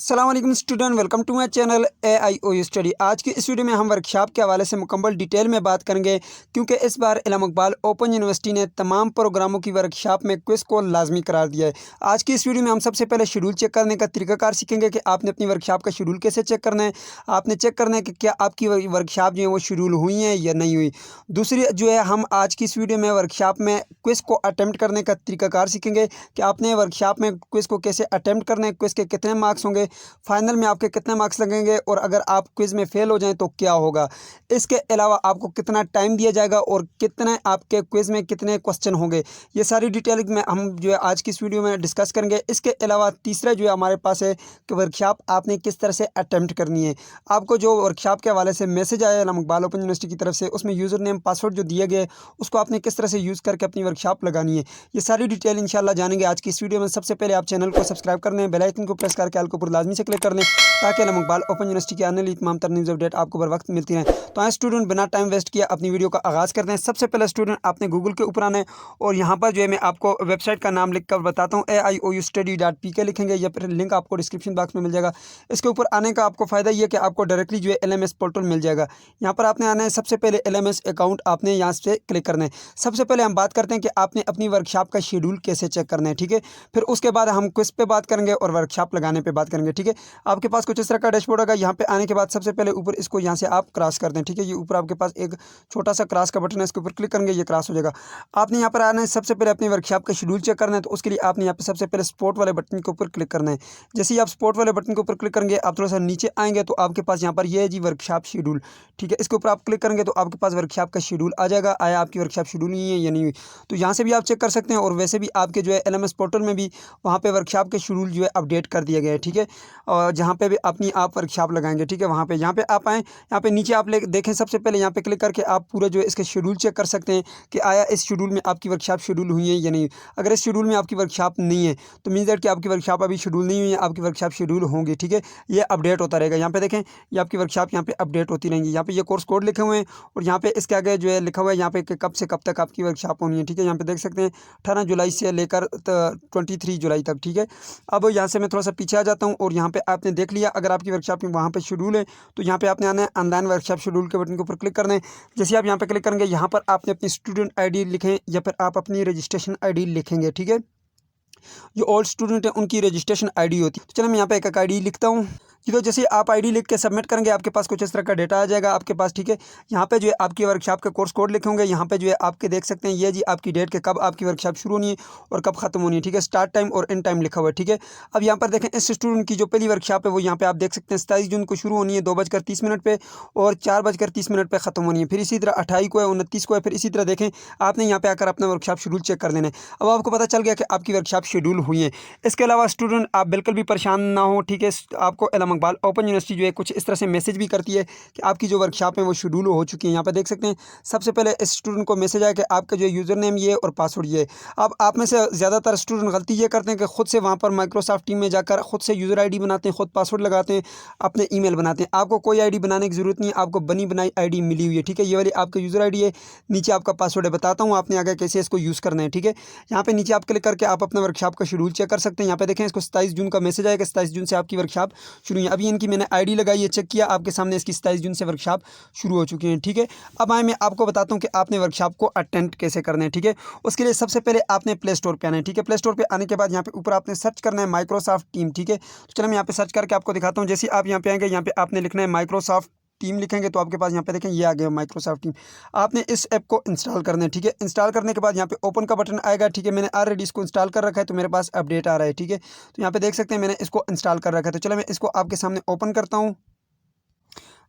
अस्सलाम वालेकुम student, welcome to my channel AIOU study. आज की इस वीडियो में हम वर्कशॉप के हवाले से मुकम्मल डिटेल में बात करेंगे, क्योंकि इस बार इल्म इकबाल ओपन यूनिवर्सिटी ने तमाम प्रोग्रामों की वर्कशॉप में क्विज़ को लाजमी करार दिया है। आज की इस वीडियो में हम सबसे पहले शेड्यूल चेक करने का तरीकाकार सीखेंगे कि आपने अपनी वर्कशॉप का शेड्यूल कैसे चेक करना है। आपने चेक करना है कि क्या आपकी वर्कशॉप जो है वो शेड्यूल हुई हैं या नहीं हुई। दूसरी जो है, हम आज की इस वीडियो में वर्कशॉप में क्विज़ को अटैम्प्ट करने का तरीकाकार सीखेंगे कि आपने वर्कशॉप में क्विज़ को कैसे अटैम्प्ट करना है, क्विज़ के कितने मार्क्स होंगे, फाइनल में आपके कितने मार्क्स लगेंगे और अगर आप क्विज़ में फ़ेल हो जाएं तो क्या होगा। इसके अलावा आपको कितना टाइम दिया जाएगा और कितने आपके क्विज़ में कितने क्वेश्चन होंगे, ये सारी डिटेल में हम जो है आज की इस वीडियो में डिस्कस करेंगे। इसके अलावा तीसरा जो है हमारे पास है कि वर्कशॉप आपने किस तरह से अटैम्प्ट करनी है। आपको जो वर्कशॉप के हवाले से मैसेज आया इल्म इकबाल ओपन यूनिवर्सिटी की तरफ से, उसमें यूज़र नेम पासवर्ड जो दिए गए उसको आपने किस तरह से यूज़ करके अपनी वर्कशॉप लगानी है, ये सारी डिटेल इंशाल्लाह जानेंगे आज की इस वीडियो में। सबसे पहले आप चैनल को सब्सक्राइब कर लें, बेल आइकन को प्रेस करके आल के ऊपर लाजमी से क्लिक कर लें ताकि इल्म इकबाल ओपन यूनिवर्सिटी के आने वाली तमाम तर न्यूज़ अपडेट आपको बर वक्त मिलती रहें। तो आए स्टूडेंट, बिना टाइम वेस्ट किया अपनी वीडियो का आगाज़ करते हैं। सबसे पहले स्टूडेंट आपने गूगल के ऊपर आना है और यहाँ पर जो है मैं आपको वेबसाइट का नाम लिख कर बताता हूँ, AIOUstudy.pk लिखेंगे या फिर लिंक आपको डिस्क्रिप्शन बॉक्स में मिल जाएगा। इसके ऊपर आने का आपको फ़ायदा ये है कि आपको डायरेक्टली जो है LMS पोर्टल मिल जाएगा। यहाँ पर आपने आना है, सबसे पहले LMS अकाउंट आपने यहाँ से क्लिक करना है। सबसे पहले हम बात करते हैं कि आपने अपनी वर्कशॉप का शेड्यूल कैसे चेक करना है, ठीक है। फिर उसके बाद हम क्विज़ पे बात करेंगे और वर्कशॉप लगाने पे बात करेंगे, ठीक है। आपके पास कुछ इस तरह का डैशबोर्ड होगा। यहाँ पे आने के बाद सबसे पहले ऊपर इसको यहाँ से आप क्रॉस कर दें, ठीक है। ये ऊपर आपके पास एक छोटा सा क्रॉस का बटन है, इसके ऊपर क्लिक करेंगे, ये क्रॉस हो जाएगा। आपने यहाँ पर आना है, सबसे पहले अपनी वर्कशॉप का शेड्यूल चेक करना है, तो उसके लिए आपने यहाँ पे सबसे पहले स्पोर्ट वाले बटन के ऊपर क्लिक करना है। जैसे ही आप स्पोर्ट वाले बटन के ऊपर क्लिक करेंगे, आप थोड़ा सा नीचे आएंगे तो आपके पास यहाँ पर ये है जी वर्कशॉप शेड्यूल, ठीक है। इसके ऊपर आप क्लिक करेंगे तो आपके पास वर्कशॉप का शेड्यूल आ जाएगा। आया आपकी वर्कशॉप शेड्यूल नहीं है या नहीं हुई, तो यहाँ से भी आप चेक कर सकते हैं। और वैसे भी आपके जो है LMS पोर्टल में भी वहाँ पे वर्कशॉप के शेड्यूल जो है अपडेट कर दिया गया है, ठीक है। और जहाँ पे भी अपनी आप वर्कशॉप लगाएंगे, ठीक है, वहाँ पे यहाँ पे आप आएँ, यहाँ पे नीचे आप देखें, सबसे पहले यहाँ पे क्लिक करके आप पूरा जो है इसके शेड्यूल चेक कर सकते हैं कि आया इस शेड्यूल में आपकी वर्कशॉप शेड्यूल हुई है या नहीं। अगर इस शेड्यूल में आपकी वर्कशॉप नहीं है तो मीन्स दैट कि आपकी वर्कशॉप अभी शेड्यूल नहीं हुई है, आपकी वर्कशॉप शेड्यूल होंगी, ठीक है। ये अपडेट होता रहेगा। यहाँ पे देखें, ये आपकी वर्कशॉप यहाँ पे अपडेट होती रहेंगी। यहाँ पे ये कोर्स कोड लिखे हुए हैं और यहाँ पे इसके आगे जो है लिखा हुआ है यहाँ पे कि कब से कब तक आपकी वर्कशॉप होनी है, ठीक है। यहाँ पे देख सकते हैं 18 जुलाई से लेकर 23 जुलाई तक, ठीक है। अब यहाँ से मैं थोड़ा सा पीछे आ जाता हूँ और यहाँ पे आपने देख लिया अगर आपकी वर्कशॉप में वहाँ पे शेड्यूल है तो यहाँ पे आपने आना है ऑनलाइन वर्कशॉप शेड्यूल के बटन के ऊपर क्लिक करना है। जैसे आप यहाँ पे क्लिक करेंगे, यहाँ पर आपने अपनी स्टूडेंट ID लिखें या फिर आप अपनी रजिस्ट्रेशन ID लिखेंगे, ठीक है। जो ओल्ड स्टूडेंट है उनकी रजिस्ट्रेशन ID होती है। तो चलो मैं यहाँ पे एक ID लिखता हूँ। जी, तो जैसे आप ID लिख के सबमिट करेंगे आपके पास कुछ इस तरह का डेटा आ जाएगा आपके पास, ठीक है। यहाँ पे जो है आपकी वर्कशॉप के कोर्स कोड लिखे होंगे। यहाँ पे जो है आपके देख सकते हैं ये जी आपकी डेट के कब आपकी वर्कशॉप शुरू होनी है और कब खत्म होनी है, ठीक है। स्टार्ट टाइम और एंड टाइम लिखा हुआ है, ठीक है। अब यहाँ पर देखें, इस स्टूडेंट की जो पहली वर्कशॉप है वो यहाँ पे आप देख सकते हैं 27 जून को शुरू होनी है 2:30 पे और 4:30 पे ख़त्म होनी है। फिर इसी तरह 28 को है, 29 को है। फिर इसी तरह देखें, आपने यहाँ पे आकर अपना वर्कशॉप शेड्यूल चेक कर लेना है। अब आपको पता चल गया कि आपकी वर्कशॉप शेड्यूल हुई है। इसके अलावा स्टूडेंट आप बिल्कुल भी परेशान ना हो, ठीक है। आपको इल्म इकबाल ओपन यूनिवर्सिटी जो है कुछ इस तरह से मैसेज भी करती है कि आपकी जो वर्कशॉप है वो शेड्यूल हो चुकी है। यहाँ पे देख सकते हैं सबसे पहले इस स्टूडेंट को मैसेज आया कि आपका जो यूज़र नेम ये है और पासवर्ड ये है। अब आप में से ज़्यादातर स्टूडेंट गलती ये करते हैं कि खुद से वहाँ पर माइक्रोसॉफ्ट टीम में जाकर खुद से यूज़र ID बनाते हैं, खुद पासवर्ड लगाते हैं, अपने ईमेल बनाते हैं। आपको कोई ID बनाने की ज़रूरत नहीं है, आपको बनी बनाई ID मिली हुई है, ठीक है। ये वाली आपका यूज़र ID है, नीचे आपका पासवर्ड है। बताता हूँ आपने आगे कैसे इसको यूज़ करना है, ठीक है। यहाँ पे नीचे आप क्लिक करके आप अपना वर्कशॉप का शेड्यूल चेक कर सकते हैं। यहाँ पे देखें, इसको 27 जून का मैसेज आएगा, 27 जून से आपकी वर्कशॉप शुरू हुई है। अभी इनकी मैंने ID लगाई है, चेक किया, आपके सामने इसकी 27 जून से वर्कशॉप शुरू हो चुकी है, ठीक है। अब आए मैं आपको बताता हूँ कि आपने वर्कशॉप को अटेंड कैसे करना है, ठीक है। उसके लिए सबसे पहले आपने प्ले स्टोर पे आना है, ठीक है। प्ले स्टोर पे आने के बाद यहाँ पे ऊपर आपने सर्च करना है माइक्रोसॉफ्ट टीम, ठीक है। तो चलो मैं यहाँ पे सर्च करके आपको दिखाता हूँ। जैसे आप यहाँ पे आएंगे, यहाँ पे आपने लिखना है माइक्रोसॉफ्ट टीम लिखेंगे तो आपके पास यहाँ पे देखें ये आ गया माइक्रोसॉफ्ट टीम। आपने इस ऐप को इंस्टॉल करना है, ठीक है। इंस्टॉल करने के बाद यहाँ पे ओपन का बटन आएगा, ठीक है। मैंने ऑलरेडी इसको इंस्टॉल कर रखा है तो मेरे पास अपडेट आ रहा है, ठीक है। तो यहाँ पे देख सकते हैं मैंने इसको इंस्टॉल कर रखा है। तो चलो मैं इसको आपके सामने ओपन करता हूँ।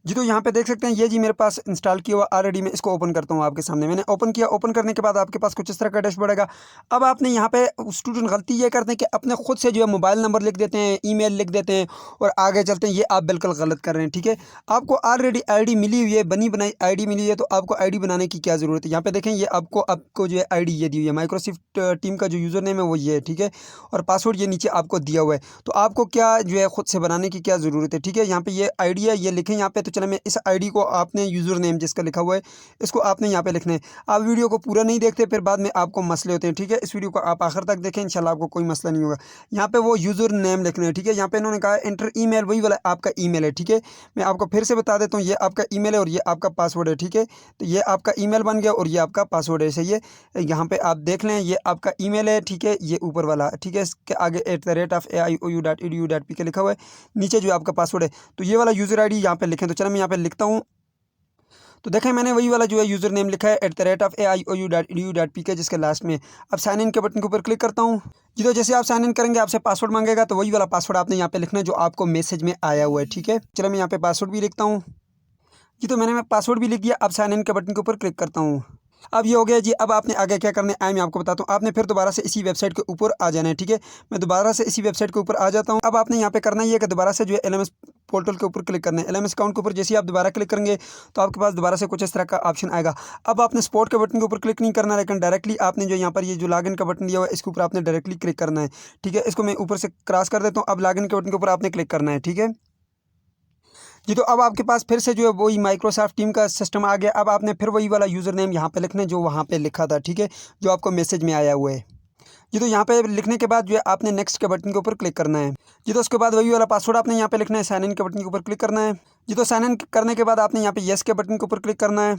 जी, तो यहाँ पे देख सकते हैं ये जी मेरे पास इंस्टॉल किया हुआ ऑलरेडी। मैं इसको ओपन करता हूँ आपके सामने। मैंने ओपन किया, ओपन करने के बाद आपके पास कुछ इस तरह का डैशबोर्ड आएगा। अब आपने यहाँ पे स्टूडेंट गलती ये करते हैं कि अपने खुद से जो है मोबाइल नंबर लिख देते हैं, ईमेल लिख देते हैं और आगे चलते हैं। ये आप बिल्कुल गलत कर रहे हैं, ठीक है। आपको ऑलरेडी ID मिली हुई है, बनी बनाई ID मिली है, तो आपको ID बनाने की क्या ज़रूरत है। यहाँ पे देखें, ये आपको जो है ID ये दी हुई है, माइक्रोसॉफ्ट टीम का जो यूज़र नेम है वो ये है, ठीक है। और पासवर्ड ये नीचे आपको दिया हुआ है। तो आपको क्या जो है खुद से बनाने की क्या ज़रूरत है, ठीक है। यहाँ पे ये ID है, ये लिखें यहाँ पे। तो चैनल में इस आईडी को आपने यूज़र नेम जिसका लिखा हुआ है इसको आपने यहाँ पे लिखना है। आप वीडियो को पूरा नहीं देखते फिर बाद में आपको मसले होते हैं, ठीक है। इस वीडियो को आप आखिर तक देखें, इंशाल्लाह आपको कोई मसला नहीं होगा। यहाँ पे वो यूज़र नेम लिखना है, ठीक है। यहाँ पे इन्होंने कहा एंटर ईमेल, वही वाला आपका ईमेल है, ठीक है। मैं आपको फिर से बता देता हूँ, ये आपका ईमेल है और ये आपका पासवर्ड है, ठीक है। तो ये आपका ईमेल बन गया और ये आपका पासवर्ड है, सही है। यहाँ पे आप देख लें, ये आपका ईमेल है, ठीक है, ये ऊपर वाला, ठीक है। इसके आगे @aiou.edu.pk लिखा हुआ है, नीचे जो आपका पासवर्ड है। तो ये वाला यूज़र आईडी यहाँ पे लिखें। तो चलो मैं यहाँ पे लिखता हूँ। तो देखें मैंने वही वाला जो है यूज़र नेम लिखा है @aiou.edu.pk जिसके लास्ट में। अब साइन इन के बटन के ऊपर क्लिक करता हूँ जी। तो जैसे आप साइन इन करेंगे आपसे पासवर्ड मांगेगा, तो वही वाला पासवर्ड आपने यहाँ पे लिखना है जो आपको मैसेज में आया हुआ है, ठीक है। चलो मैं यहाँ पे पासवर्ड भी लिखता हूँ जी। तो मैं पासवर्ड भी लिख दिया। अब साइन इन के बटन के ऊपर क्लिक करता हूँ। अब ये हो गया जी। अब आपने आगे क्या करना है मैं आपको बताता हूँ। आपने फिर दोबारा से इसी वेबसाइट के ऊपर आ जाना है, ठीक है। मैं दोबारा से इसी वेबसाइट के ऊपर आ जाता हूँ। अब आपने यहाँ पे करना ही है कि दोबारा से जो है LMS पोर्टल के ऊपर क्लिक करना है। LMS अकाउंट के ऊपर जैसे ही आप दोबारा क्लिक करेंगे तो आपके पास दोबारा से कुछ इस तरह का ऑप्शन आएगा। अब आपने स्पोर्ट के बटन के ऊपर क्लिक नहीं करना, लेकिन डायरेक्टली आपने जो यहाँ पर ये जो लॉगिन का बटन दिया हुआ है इसके ऊपर आपने डायरेक्टली क्लिक करना है, ठीक है। इसको मैं ऊपर से क्रॉस कर देता हूँ। अब लॉगिन के बटन के ऊपर आपने क्लिक करना है, ठीक है जी। तो अब आपके पास फिर से जो है वही माइक्रोसॉफ्ट टीम का सिस्टम आ गया। अब आपने फिर वही वाला यूज़र नेम यहाँ पे लिखना है जो वहाँ पे लिखा था, ठीक है, जो आपको मैसेज में आया हुआ है जी। तो यहाँ पे लिखने के बाद जो है आपने नेक्स्ट के बटन के ऊपर क्लिक करना है जी। तो उसके बाद वही वाला पासवर्ड आपने यहाँ पे लिखना है, साइन इन के बटन के ऊपर क्लिक करना है जी। तो साइन इन करने के बाद आपने यहाँ पे येस के बटन के ऊपर क्लिक करना है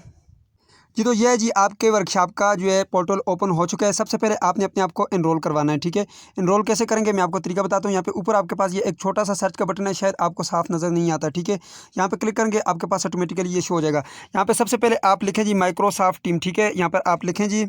जी। तो यह है जी आपके वर्कशॉप का जो है पोर्टल ओपन हो चुका है। सबसे पहले आपने अपने आप को एनरोल करवाना है, ठीक है। एनरोल कैसे करेंगे मैं आपको तरीका बताता हूँ। यहाँ पे ऊपर आपके पास ये एक छोटा सा सर्च का बटन है, शायद आपको साफ नज़र नहीं आता, ठीक है। यहाँ पे क्लिक करेंगे आपके पास ऑटोमेटिकली ये शो हो जाएगा। यहाँ पे सबसे पहले आप लिखें जी माइक्रोसॉफ्ट टीम, ठीक है। यहाँ पर आप लिखें जी,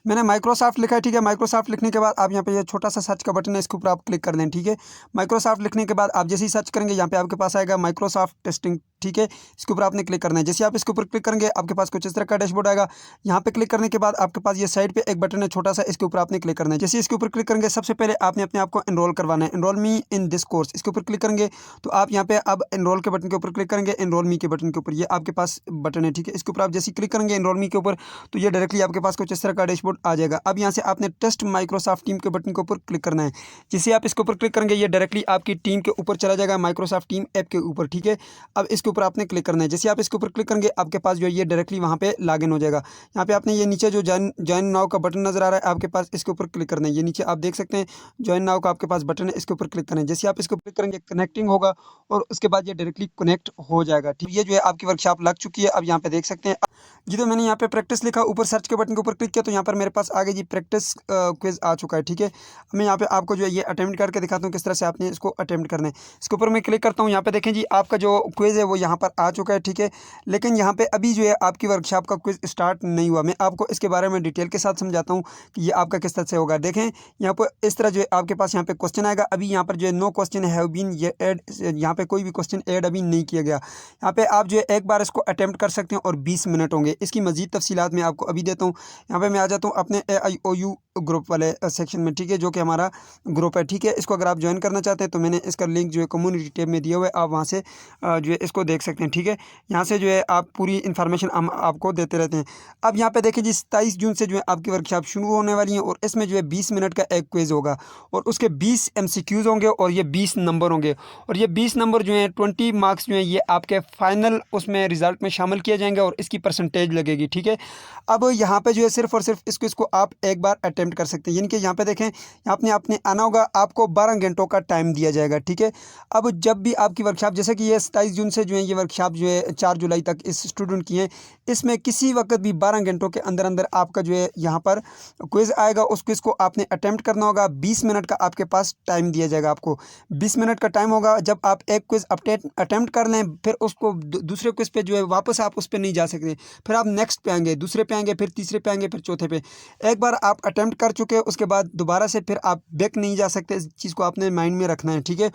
मैंने माइक्रोसॉफ्ट लिखा है, ठीक है। माइक्रोसॉफ्ट लिखने के बाद आप यहाँ पे ये छोटा सा सर्च का बटन है, इसके ऊपर आप क्लिक कर दें, ठीक है। माइक्रोसॉफ्ट लिखने के बाद आप जैसे ही सर्च करेंगे यहाँ पे आपके पास आएगा माइक्रोसॉफ्ट टेस्टिंग, ठीक है। इसके ऊपर आपने क्लिक करना है। जैसे आप इसके ऊपर क्लिक करेंगे आपके पास कुछ इस तरह का डैशबोर्ड आएगा। यहाँ पे क्लिक करने के बाद आपके पास ये साइड पे एक बटन है छोटा सा, इसके ऊपर आपने क्लिक करना है। जैसे इसके ऊपर क्लिक करेंगे सबसे पहले आपने अपने आप को एनरोल करवाना है। Enrol me in this course, इसके ऊपर क्लिक करेंगे तो आप यहाँ पे अब एनरोल के बटन के ऊपर क्लिक करेंगे। एनरोल मी के बटन के ऊपर ये आपके पास बटन है, ठीक है। इसके ऊपर आप जैसे ही क्लिक करेंगे एनरोल मी के ऊपर तो ये डायरेक्टली आपके पास कुछ इस तरह का डैशबोर्ड आ जाएगा। अब यहाँ से आपने टेस्ट माइक्रोसॉफ्ट टीम के बटन के ऊपर क्लिक करना है। जैसे आप इसके ऊपर क्लिक करेंगे ये डायरेक्टली आपकी टीम के ऊपर चला जाएगा, माइक्रोसॉफ्ट टीम ऐप के ऊपर, ठीक है। अब इसके ऊपर आपने क्लिक करना है। जैसे आप इसके ऊपर क्लिक करेंगे आपके पास जो है ये डायरेक्टली वहाँ पे लॉगिन हो जाएगा। यहाँ पे आपने ये नीचे जो ज्वाइन नाउ का बटन नजर आ रहा है आपके पास, इसके ऊपर क्लिक करना है। ये नीचे आप देख सकते हैं ज्वाइन नाउ का आपके पास बटन है, इसके ऊपर क्लिक करना है। जैसे आप इसको क्लिक करेंगे कनेक्टिंग होगा और उसके बाद ये डायरेक्टली कनेक्ट हो जाएगा, ठीक है। ये जो है आपकी वर्कशॉप लग चुकी है। अब यहाँ पे देख सकते हैं जी। तो मैंने यहाँ पे प्रैक्टिस लिखा, ऊपर सर्च के बटन के ऊपर क्लिक किया तो यहाँ पर मेरे पास आगे जी प्रैक्टिस क्विज आ चुका है, ठीक है। मैं यहाँ पे आपको जो है ये अटेम्प्ट करके दिखाता हूँ किस तरह से आपने इसको अटेम्प्ट करना है। इसके ऊपर मैं क्लिक करता हूँ। यहाँ पे देखें जी आपका जो क्विज है वो यहाँ पर आ चुका है, ठीक है। लेकिन यहाँ पे अभी जो है आपकी वर्कशॉप का क्विज स्टार्ट नहीं हुआ। मैं आपको इसके बारे में डिटेल के साथ समझाता हूँ कि ये आपका किस तरह से होगा। देखें यहाँ पर इस तरह जो है आपके पास यहाँ पे क्वेश्चन आएगा। अभी यहाँ पर जो है नो क्वेश्चन हैव बीन ये ऐड, यहाँ पे कोई भी क्वेश्चन ऐड अभी नहीं किया गया। यहाँ पे आप जो है एक बार इसको अटेम्प्ट कर सकते हैं और 20 मिनट होंगे। इसकी मजीद तफसीलात मैं आपको अभी देता हूँ। यहाँ पे मैं आ जाता हूँ अपने AIOU ग्रुप वाले सेक्शन में, ठीक है, जो कि हमारा ग्रुप है, ठीक है। इसको अगर आप ज्वाइन करना चाहते हैं तो मैंने इसका लिंक जो है कम्युनिटी टैब में दिया हुआ है, आप वहाँ से जो है इसको देख सकते हैं, ठीक है। यहाँ से जो है आप पूरी इन्फॉर्मेशन हम आपको देते रहते हैं। अब यहाँ पे देखें जी 27 जून से जो है आपकी वर्कशॉप शुरू होने वाली है और इसमें जो है 20 मिनट का एक क्विज़ होगा और उसके 20 MCQs होंगे और ये 20 नंबर होंगे और ये 20 नंबर जो हैं 20 मार्क्स जो हैं ये आपके फाइनल उसमें रिज़ल्ट में शामिल किए जाएंगे और इसकी परसेंटेज लगेगी, ठीक है। अब यहाँ पे जो है सिर्फ और सिर्फ इसको आप एक बार अटेम्प्ट कर सकते हैं। यानी कि यहाँ पे देखें आपने आपने आना होगा, आपको 12 घंटों का टाइम दिया जाएगा, ठीक है। अब जब भी आपकी वर्कशॉप, जैसे कि ये 27 जून से जो है ये वर्कशॉप जो है 4 जुलाई तक इस स्टूडेंट की है, इसमें किसी वक्त भी 12 घंटों के अंदर अंदर आपका जो है यहाँ पर क्विज़ आएगा। उस क्विज़ को आपने अटेम्प्ट करना होगा। 20 मिनट का आपके पास टाइम दिया जाएगा। आपको 20 मिनट का टाइम होगा। जब आप एक क्विज़ अटेम्प्ट कर लें फिर उसको दूसरे क्विज़ पे जो है वापस आप उस पर नहीं जा सकते। फिर आप नेक्स्ट पे आएंगे, दूसरे पे आएंगे, फिर तीसरे पे आएंगे, फिर चौथे पे। एक बार आप अटेम्प्ट कर चुके हैं उसके बाद दोबारा से फिर आप बैक नहीं जा सकते। इस चीज़ को आपने माइंड में रखना है, ठीक है।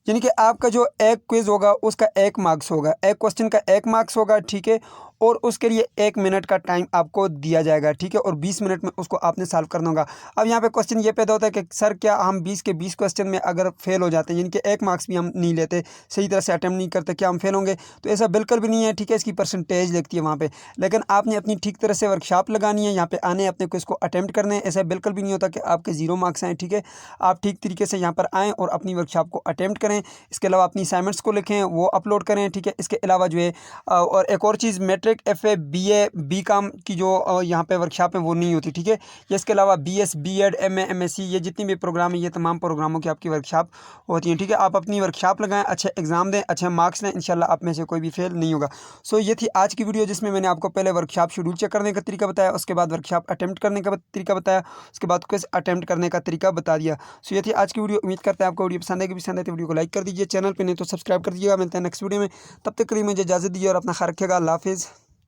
यानी कि आपका जो एक क्विज़ होगा उसका 1 मार्क्स होगा, एक क्वेश्चन का 1 मार्क्स होगा, ठीक है। और उसके लिए 1 मिनट का टाइम आपको दिया जाएगा, ठीक है, और 20 मिनट में उसको आपने सॉल्व करना होगा। अब यहाँ पे क्वेश्चन ये पैदा होता है कि सर क्या हम 20 के 20 क्वेश्चन में अगर फेल हो जाते हैं, यानी कि 1 मार्क्स भी हम नहीं लेते, सही तरह से अटैम्प्ट नहीं करते, क्या हम फेल होंगे? तो ऐसा बिल्कुल भी नहीं है, ठीक है। इसकी परसेंटेज लगती है वहाँ पे, लेकिन आपने अपनी ठीक तरह से वर्कशॉप लगानी है, यहाँ पे आने अपने को इसको अटैम्प्ट करने हैं। ऐसा बिल्कुल भी नहीं होता कि आपके 0 मार्क्स आएँ, ठीक है। आप ठीक तरीके से यहाँ पर आएँ और अपनी वर्कशॉप को अटैम्प्ट करें। इसके अलावा अपनी असाइनमेंट्स को लिखें, वो अपलोड करें, ठीक है। इसके अलावा जो है और एक और चीज़, मैट्रिक, FA, BA, BCom की जो यहाँ पे वर्कशॉप है वो नहीं होती, ठीक है। या इसके अलावा BS, BEd, MA, MSc, ये जितनी भी प्रोग्राम है, ये तमाम प्रोग्रामों की आपकी वर्कशॉप होती है, ठीक है। आप अपनी वर्कशॉप लगाएं, अच्छे एग्जाम दें, अच्छे मार्क्स लें, इंशाल्लाह आप में से कोई भी फेल नहीं होगा। सो ये थी आज की वीडियो, जिसमें मैंने आपको पहले वर्कशॉप शेड्यूल चेक करने का तरीका बताया, उसके बाद वर्कशॉप अटैम्प्ट करने का तरीका बताया, उसके बाद क्विज अटैम्प्ट करने का तरीका बता दिया। सो ये थी आज की वीडियो। उम्मीद करते हैं आपको वीडियो पसंद आएगी। पसंद आए तो वीडियो को लाइक कर दीजिए, चैनल पर नहीं तो सब्सक्राइब कर दीजिएगा। मिलते हैं नेक्स्ट वीडियो में, तब तक के लिए मुझे इजाज़त दीजिए और अपना ख्याल रखिएगा। अल्लाह हाफिज़।